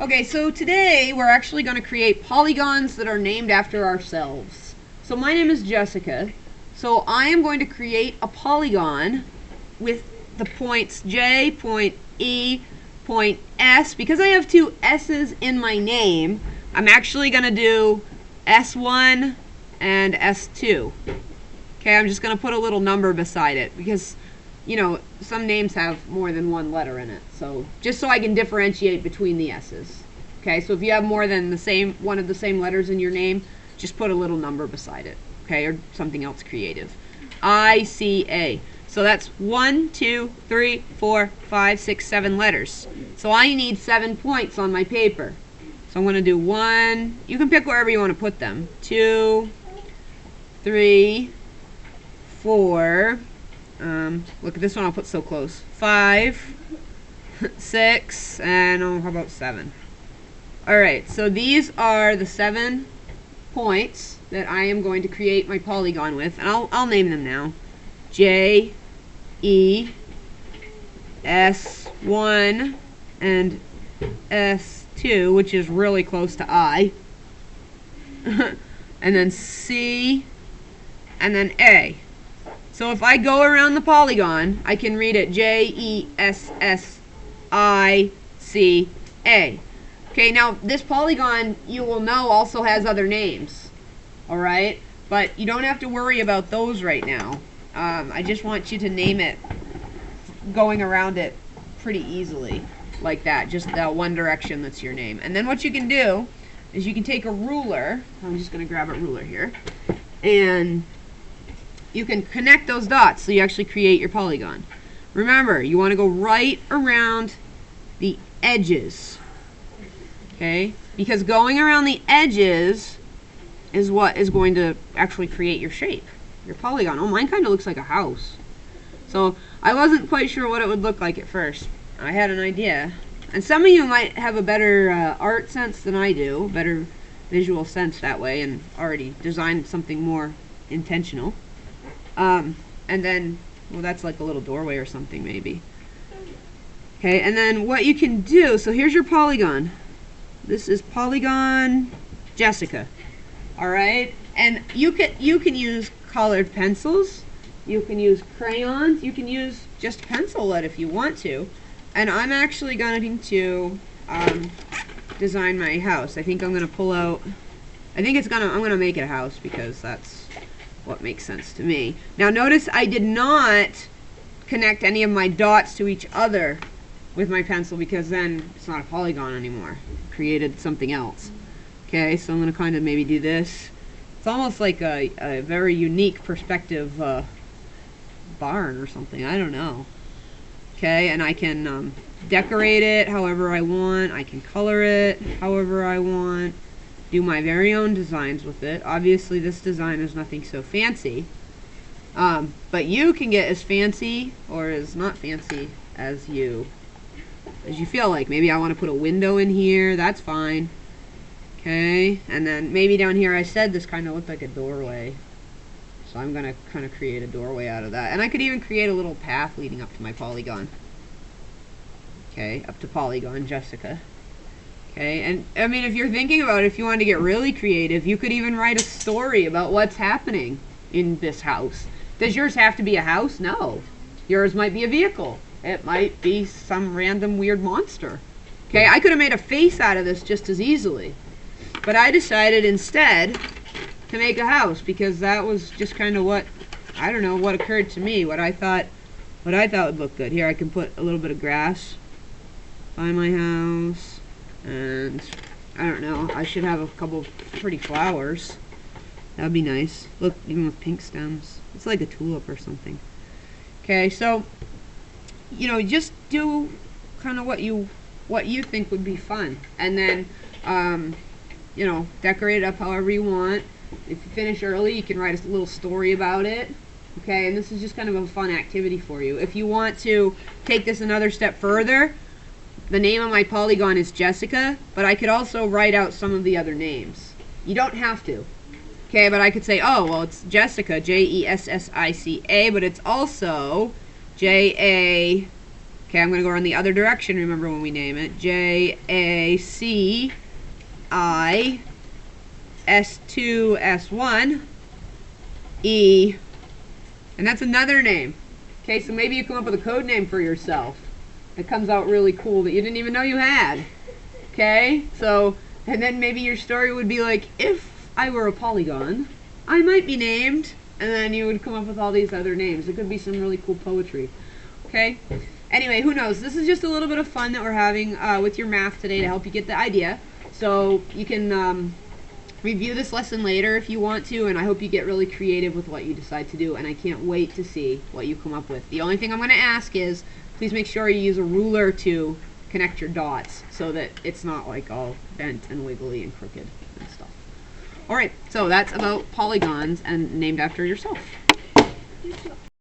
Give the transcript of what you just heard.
Okay, so today we're actually going to create polygons that are named after ourselves. So my name is Jessica. So I am going to create a polygon with the points J, point E, point S. Because I have two S's in my name, I'm actually going to do S1 and S2. Okay, I'm just going to put a little number beside it because, you know, some names have more than one letter in it. So just so I can differentiate between the S's. Okay, so if you have more than one of the same letters in your name, just put a little number beside it. Okay, or something else creative. ICA. So that's 1, 2, 3, 4, 5, 6, 7 letters. So I need 7 points on my paper. So I'm going to do 1. You can pick wherever you want to put them. 2, 3, 4. Look at this one, I'll put so close. 5, 6, and how about 7? Alright, so these are the 7 points that I am going to create my polygon with, and I'll name them now. J, E, S1, and S2, which is really close to I. And then C, and then A. So if I go around the polygon, I can read it J-E-S-S-I-C-A. Okay, now this polygon, you will know, also has other names. Alright? But you don't have to worry about those right now. I just want you to name it going around it pretty easily. Like that. Just that one direction that's your name. And then what you can do is you can take a ruler. I'm just going to grab a ruler here. And you can connect those dots so you actually create your polygon. Remember, you want to go right around the edges. Okay? Because going around the edges is what is going to actually create your shape, your polygon. Oh, mine kind of looks like a house. So I wasn't quite sure what it would look like at first. I had an idea. And some of you might have a better art sense than I do, better visual sense that way, and already designed something more intentional. And then, well, that's like a little doorway or something, maybe. Okay, and then what you can do, so here's your polygon. This is Polygon Jessica. Alright? And you can use colored pencils, you can use crayons, you can use just pencil lead if you want to. And I'm actually going to design my house. I think I'm going to pull out, I'm going to make it a house because that's what makes sense to me. Now notice I did not connect any of my dots to each other with my pencil because then it's not a polygon anymore. I created something else. Okay, so I'm going to kind of maybe do this. It's almost like a very unique perspective barn or something. I don't know. Okay, and I can decorate it however I want. I can color it however I want. Do my very own designs with it. Obviously this design is nothing so fancy, but you can get as fancy or as not fancy as you feel like. Maybe I want to put a window in here, that's fine. Okay, and then maybe down here, I said this kind of looked like a doorway, so I'm gonna kind of create a doorway out of that. And I could even create a little path leading up to my polygon. Okay, up to Polygon Jessica. Okay, and I mean, if you're thinking about it, if you wanted to get really creative, you could even write a story about what's happening in this house. Does yours have to be a house? No. Yours might be a vehicle. It might be some random weird monster. Okay, I could have made a face out of this just as easily. But I decided instead to make a house because that was just kind of what, I don't know, what occurred to me, what I thought would look good. Here I can put a little bit of grass by my house. And I don't know, I should have a couple of pretty flowers. That'd be nice. Look, even with pink stems. It's like a tulip or something. Okay, so, you know, just do kind of what you think would be fun. And then, you know, decorate it up however you want. If you finish early, you can write a little story about it. Okay, and this is just kind of a fun activity for you. If you want to take this another step further, the name of my polygon is Jessica, but I could also write out some of the other names. You don't have to. Okay, but I could say, oh, well, it's Jessica, J-E-S-S-I-C-A, but it's also J-A, Okay, I'm going to go in the other direction, remember when we name it. J-A-C-I S2 S1 E, and that's another name. Okay, so maybe you come up with a code name for yourself that comes out really cool that you didn't even know you had. Okay, so, and then maybe your story would be like, if I were a polygon, I might be named, and then you would come up with all these other names. It could be some really cool poetry. Okay, anyway, who knows? This is just a little bit of fun that we're having with your math today to help you get the idea. So you can review this lesson later if you want to, and I hope you get really creative with what you decide to do, and I can't wait to see what you come up with. The only thing I'm going to ask is, please make sure you use a ruler to connect your dots so that it's not like all bent and wiggly and crooked and stuff. Alright, so that's about polygons and named after yourself.